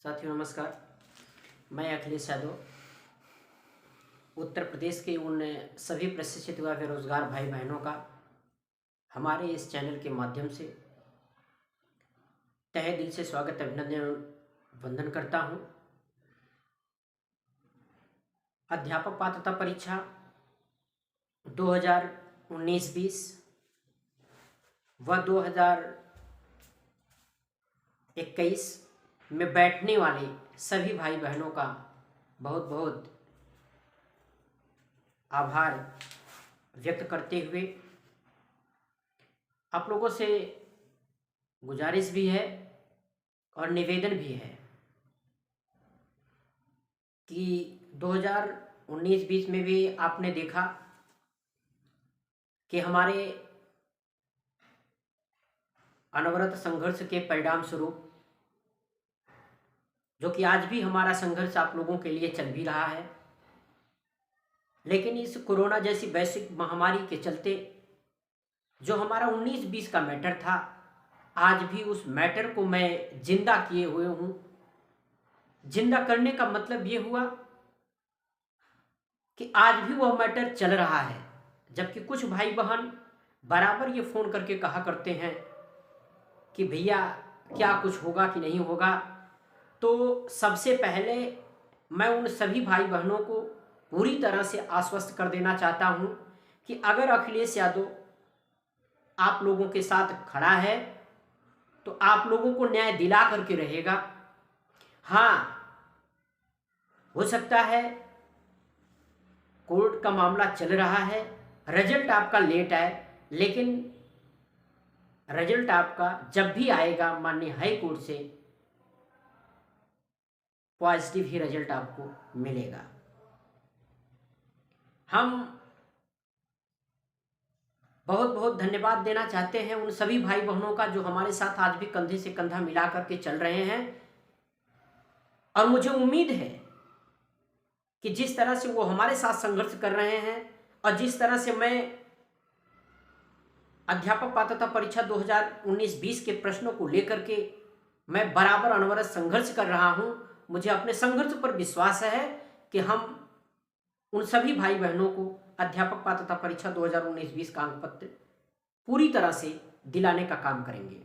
साथियों नमस्कार। मैं अखिलेश यादव उत्तर प्रदेश के उन सभी प्रशिक्षित व बेरोजगार भाई बहनों का हमारे इस चैनल के माध्यम से तहे दिल से स्वागत अभिनंदन वंदन करता हूं। अध्यापक पात्रता परीक्षा 2019-20 व 2021 में बैठने वाले सभी भाई बहनों का बहुत बहुत आभार व्यक्त करते हुए आप लोगों से गुजारिश भी है और निवेदन भी है कि 2019-20 में भी आपने देखा कि हमारे अनवरत संघर्ष के परिणाम स्वरूप, जो कि आज भी हमारा संघर्ष आप लोगों के लिए चल भी रहा है, लेकिन इस कोरोना जैसी वैश्विक महामारी के चलते जो हमारा 19-20 का मैटर था, आज भी उस मैटर को मैं जिंदा किए हुए हूं। जिंदा करने का मतलब ये हुआ कि आज भी वह मैटर चल रहा है, जबकि कुछ भाई बहन बराबर ये फोन करके कहा करते हैं कि भैया क्या कुछ होगा कि नहीं होगा। तो सबसे पहले मैं उन सभी भाई बहनों को पूरी तरह से आश्वस्त कर देना चाहता हूं कि अगर अखिलेश यादव आप लोगों के साथ खड़ा है तो आप लोगों को न्याय दिला करके रहेगा। हाँ, हो सकता है कोर्ट का मामला चल रहा है, रिजल्ट आपका लेट आए, लेकिन रिजल्ट आपका जब भी आएगा माननीय हाई कोर्ट से पॉजिटिव ही रिजल्ट आपको मिलेगा। हम बहुत बहुत धन्यवाद देना चाहते हैं उन सभी भाई बहनों का जो हमारे साथ आज भी कंधे से कंधा मिला करके चल रहे हैं, और मुझे उम्मीद है कि जिस तरह से वो हमारे साथ संघर्ष कर रहे हैं और जिस तरह से मैं अध्यापक पात्रता परीक्षा 2019-20 के प्रश्नों को लेकर के मैं बराबर अनवरत संघर्ष कर रहा हूं, मुझे अपने संघर्ष पर विश्वास है कि हम उन सभी भाई बहनों को अध्यापक पात्रता परीक्षा 2019-20 का अंक पत्र पूरी तरह से दिलाने का काम करेंगे।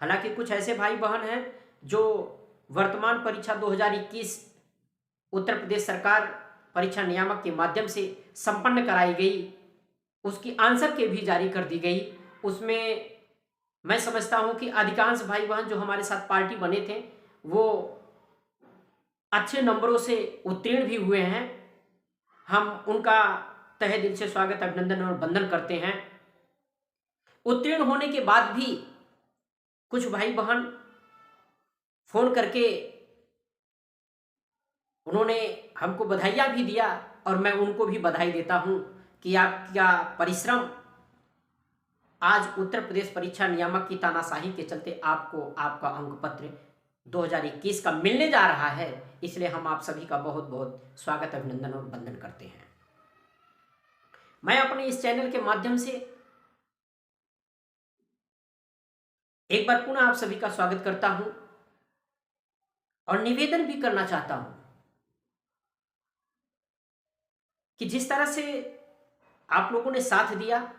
हालांकि कुछ ऐसे भाई बहन हैं जो वर्तमान परीक्षा 2021 उत्तर प्रदेश सरकार परीक्षा नियामक के माध्यम से संपन्न कराई गई, उसकी आंसर के भी जारी कर दी गई। उसमें मैं समझता हूं कि अधिकांश भाई बहन जो हमारे साथ पार्टी बने थे वो अच्छे नंबरों से उत्तीर्ण भी हुए हैं। हम उनका तहे दिल से स्वागत अभिनंदन और वंदन करते हैं। उत्तीर्ण होने के बाद भी कुछ भाई बहन फोन करके उन्होंने हमको बधाइयां भी दिया, और मैं उनको भी बधाई देता हूं कि आपका परिश्रम आज उत्तर प्रदेश परीक्षा नियामक की तानाशाही के चलते आपको आपका अंक पत्र 2021 का मिलने जा रहा है। इसलिए हम आप सभी का बहुत बहुत स्वागत अभिनंदन और वंदन करते हैं। मैं अपने इस चैनल के माध्यम से एक बार पुनः आप सभी का स्वागत करता हूं और निवेदन भी करना चाहता हूं कि जिस तरह से आप लोगों ने साथ दिया,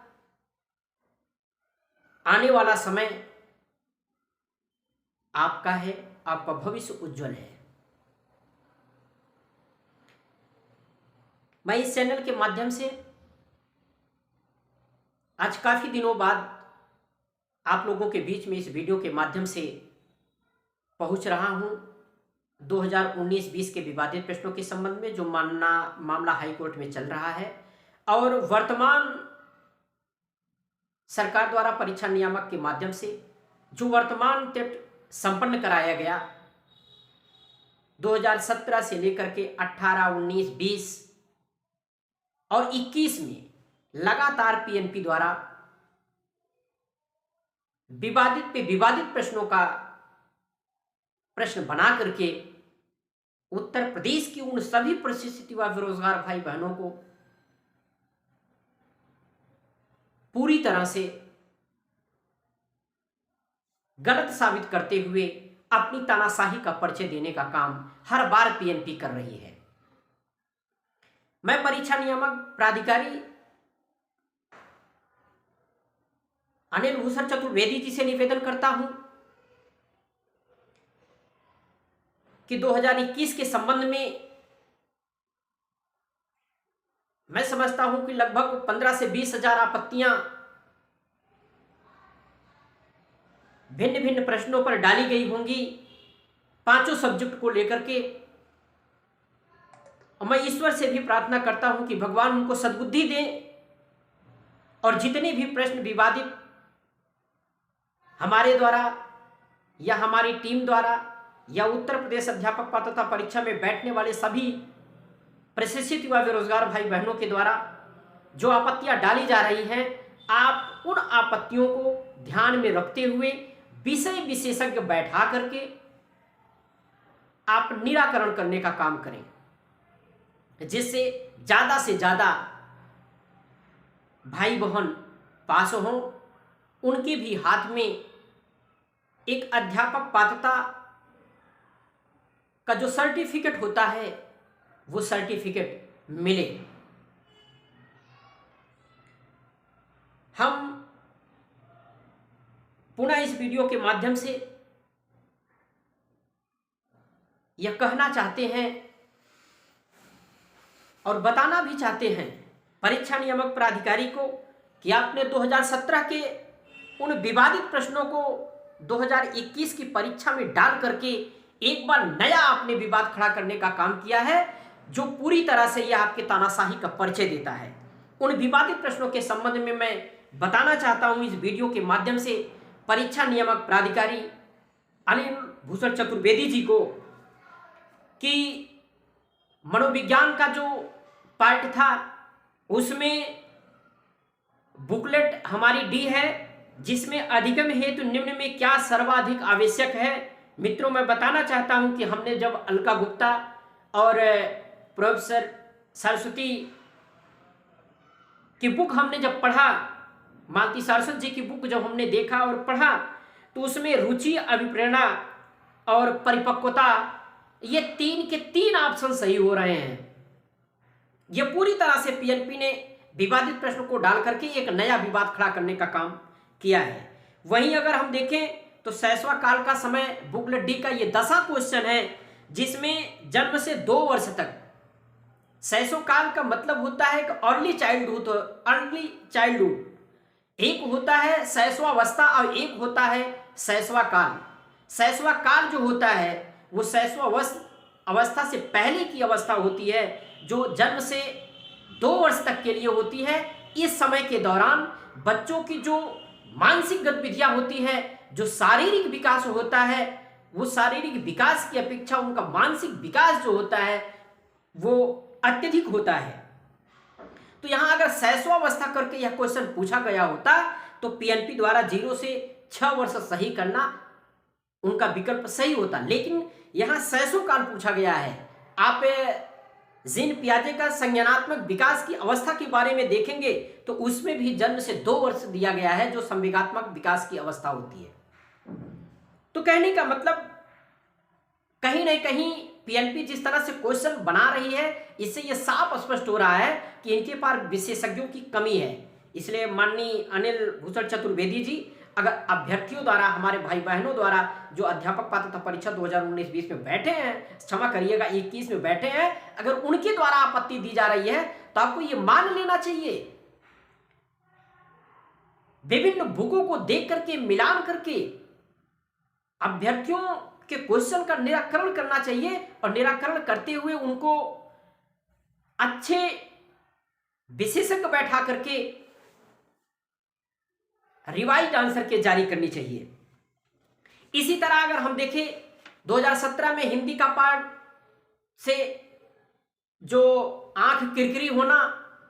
आने वाला समय आपका है, आपका भविष्य उज्जवल है। मैं इस चैनल के माध्यम से आज काफी दिनों बाद आप लोगों के बीच में इस वीडियो के माध्यम से पहुंच रहा हूं 2019-20 के विवादित प्रश्नों के संबंध में, जो मामला हाई कोर्ट में चल रहा है, और वर्तमान सरकार द्वारा परीक्षा नियामक के माध्यम से जो वर्तमान टेट संपन्न कराया गया 2017 से लेकर के 18, 19, 20 और 21 में लगातार पीएनपी द्वारा विवादित पे विवादित प्रश्नों का प्रश्न बना करके उत्तर प्रदेश की उन सभी प्रशिक्षित व बेरोजगार भाई बहनों को पूरी तरह से गलत साबित करते हुए अपनी तानाशाही का परिचय देने का काम हर बार पीएनपी कर रही है। मैं परीक्षा नियामक प्राधिकारी अनिल भूषण चतुर्वेदी जी से निवेदन करता हूं कि 2021 के संबंध में मैं समझता हूं कि लगभग 15 से 20 हजार आपत्तियां भिन्न भिन्न प्रश्नों पर डाली गई होंगी, पांचों सब्जेक्ट को लेकर के। और मैं ईश्वर से भी प्रार्थना करता हूं कि भगवान उनको सद्बुद्धि दें और जितने भी प्रश्न विवादित हमारे द्वारा या हमारी टीम द्वारा या उत्तर प्रदेश अध्यापक पात्रता परीक्षा में बैठने वाले सभी प्रशिक्षित युवा बेरोजगार भाई बहनों के द्वारा जो आपत्तियां डाली जा रही हैं, आप उन आपत्तियों को ध्यान में रखते हुए विषय विशेषज्ञ बैठा करके आप निराकरण करने का काम करें, जिससे ज्यादा से ज्यादा भाई बहन पास हों, उनके भी हाथ में एक अध्यापक पात्रता का जो सर्टिफिकेट होता है वो सर्टिफिकेट मिले। हम पुनः इस वीडियो के माध्यम से यह कहना चाहते हैं और बताना भी चाहते हैं परीक्षा नियामक प्राधिकारी को कि आपने 2017 के उन विवादित प्रश्नों को 2021 की परीक्षा में डाल करके एक बार नया आपने विवाद खड़ा करने का काम किया है, जो पूरी तरह से यह आपके तानाशाही का परिचय देता है। उन विवादित प्रश्नों के संबंध में मैं बताना चाहता हूं इस वीडियो के माध्यम से परीक्षा नियामक प्राधिकारी अनिल भूषण चतुर्वेदी जी को कि मनोविज्ञान का जो पार्ट था उसमें बुकलेट हमारी डी है, जिसमें अधिगम हेतु निम्न में क्या सर्वाधिक आवश्यक है। मित्रों, मैं बताना चाहता हूं कि हमने जब अलका गुप्ता और प्रोफेसर सरस्वती की बुक हमने जब पढ़ा, मालती सारस्वत जी की बुक जब हमने देखा और पढ़ा, तो उसमें रुचि, अभिप्रेरणा और परिपक्वता, ये तीन के तीन ऑप्शन सही हो रहे हैं। ये पूरी तरह से पीएनपी ने विवादित प्रश्न को डाल करके एक नया विवाद खड़ा करने का काम किया है। वहीं अगर हम देखें तो शैशव काल का समय बुकलेट डी का ये 10वां क्वेश्चन है, जिसमें जन्म से 2 वर्ष तक, शैशव काल का मतलब होता है कि अर्ली चाइल्डहुड, एक होता है शैशवावस्था और एक होता है शैशव काल। शैशव काल जो होता है वो शैशव अवस्था से पहले की अवस्था होती है, जो जन्म से 2 वर्ष तक के लिए होती है। इस समय के दौरान बच्चों की जो मानसिक गतिविधियां होती है, जो शारीरिक विकास होता है, वो शारीरिक विकास की अपेक्षा उनका मानसिक विकास जो होता है वो अत्यधिक होता है। तो यहां अगर शैशवावस्था करके यह क्वेश्चन पूछा गया होता तो पीएनपी द्वारा 0 से 6 वर्ष सही करना उनका विकल्प सही होता, लेकिन यहां शैशव काल पूछा गया है। आप जीन पियाजे का संज्ञानात्मक विकास की अवस्था के बारे में देखेंगे तो उसमें भी जन्म से 2 वर्ष दिया गया है, जो संवेगात्मक विकास की अवस्था होती है। तो कहने का मतलब कहीं न कहीं पीएनपी जिस तरह से क्वेश्चन बना रही है, इससे यह साफ स्पष्ट हो रहा है कि इनके पास विशेषज्ञों की कमी है। इसलिए माननीय अनिल भूषण चतुर्वेदी जी, अगर अभ्यर्थियों द्वारा, हमारे भाई बहनों द्वारा जो अध्यापक पात्रता परीक्षा 2019-20 में बैठे हैं, क्षमा करिएगा 21 में बैठे हैं, अगर उनके द्वारा आपत्ति दी जा रही है तो आपको ये मान लेना चाहिए, विभिन्न बुकों को देख करके, मिलान करके अभ्यर्थियों के क्वेश्चन का निराकरण करना चाहिए और निराकरण करते हुए उनको अच्छे विशेषज्ञ बैठा करके रिवाइज आंसर के जारी करनी चाहिए। इसी तरह अगर हम देखें 2017 में हिंदी का पार्ट से जो आंख किरकिरी होना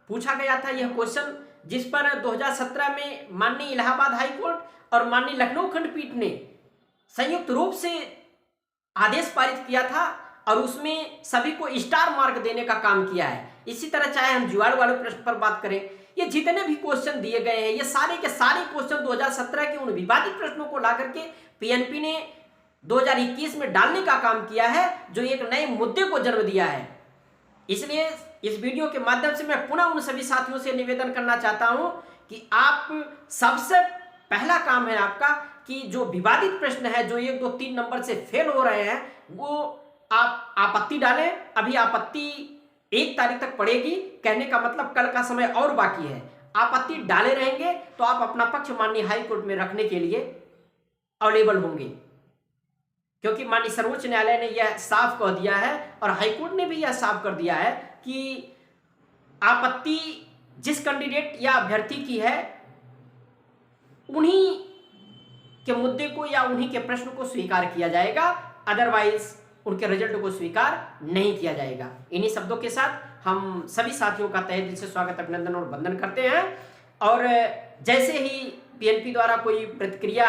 पूछा गया था, यह क्वेश्चन जिस पर 2017 में माननीय इलाहाबाद हाई कोर्ट और माननीय लखनऊ खंडपीठ ने संयुक्त रूप से आदेश पारित किया था और उसमें सभी को स्टार मार्क देने का काम किया है। इसी तरह चाहे हम जुगाड़ वाले प्रश्न पर बात करें, ये जितने भी क्वेश्चन दिए गए हैं, ये सारे के सारे क्वेश्चन 2017 के उन विवादित प्रश्नों को ला करके पीएनपी ने 2021 में डालने का काम किया है, जो एक नए मुद्दे को जन्म दिया है। इसलिए इस वीडियो के माध्यम से मैं पुनः उन सभी साथियों से निवेदन करना चाहता हूं कि आप सबसे पहला काम है आपका कि जो विवादित प्रश्न है, जो 1, 2, 3 नंबर से फेल हो रहे हैं, वो आप आपत्ति डालें। अभी आपत्ति 1 तारीख तक पड़ेगी, कहने का मतलब कल का समय और बाकी है। आपत्ति डाले रहेंगे तो आप अपना पक्ष माननीय हाई कोर्ट में रखने के लिए अवेलेबल होंगे, क्योंकि माननीय सर्वोच्च न्यायालय ने यह साफ कह दिया है और हाईकोर्ट ने भी यह साफ कर दिया है कि आपत्ति जिस कैंडिडेट या अभ्यर्थी की है, उन्हीं के मुद्दे को या उन्हीं के प्रश्न को स्वीकार किया जाएगा, अदरवाइज उनके रिजल्ट को स्वीकार नहीं किया जाएगा। इन्हीं शब्दों के साथ हम सभी साथियों का तहे दिल से स्वागत, अभिनंदन और वंदन करते हैं। और जैसे ही पीएनपी द्वारा कोई प्रतिक्रिया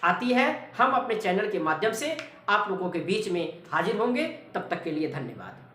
आती है, हम अपने चैनल के माध्यम से आप लोगों के बीच में हाजिर होंगे। तब तक के लिए धन्यवाद।